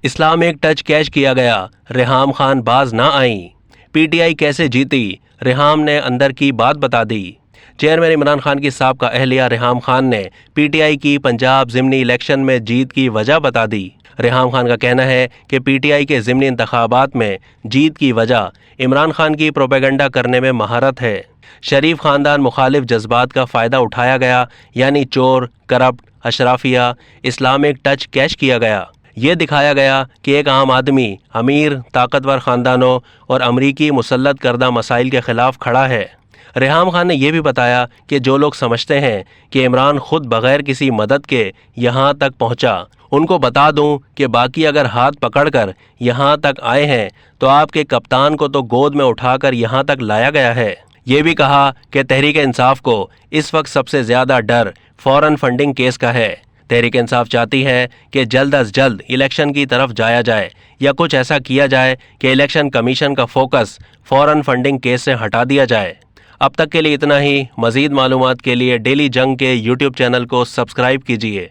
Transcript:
Islamic touch catch किया गया, रेहाम खान बाज ना आई। पीटीआई कैसे जीती, रेहाम ने अंदर की बात बता दी। चेयरमैन इमरान खान की साबका अहलिया रेहाम खान ने पीटीआई की पंजाब ज़िमनी इलेक्शन में जीत की वजह बता दी। रेहाम खान का कहना है कि पीटीआई के ज़िमनी इंतखाबात में जीत की वजह इमरान खान की प्रोपेगेंडा करने में महारत है। शरीफ खानदान मुखालिफ जज्बात का फ़ायदा उठाया गया, यानी चोर, करप्ट, अशराफिया, इस्लामिक टच कैच किया गया। ये दिखाया गया कि एक आम आदमी अमीर, ताकतवर ख़ानदानों और अमरीकी मुसल्लत करदा मसाइल के ख़िलाफ़ खड़ा है। रेहाम खान ने यह भी बताया कि जो लोग समझते हैं कि इमरान खुद बग़ैर किसी मदद के यहाँ तक पहुँचा, उनको बता दूं कि बाकी अगर हाथ पकड़कर यहाँ तक आए हैं तो आपके कप्तान को तो गोद में उठाकर यहाँ तक लाया गया है। ये भी कहा कि तहरीक इंसाफ को इस वक्त सबसे ज़्यादा डर फॉरेन फंडिंग केस का है। तहरीक इंसाफ चाहती है कि जल्द अज जल्द इलेक्शन की तरफ जाया जाए या कुछ ऐसा किया जाए कि इलेक्शन कमीशन का फोकस फॉरेन फंडिंग केस से हटा दिया जाए। अब तक के लिए इतना ही। मज़ीद मालूमात के लिए डेली जंग के यूट्यूब चैनल को सब्सक्राइब कीजिए।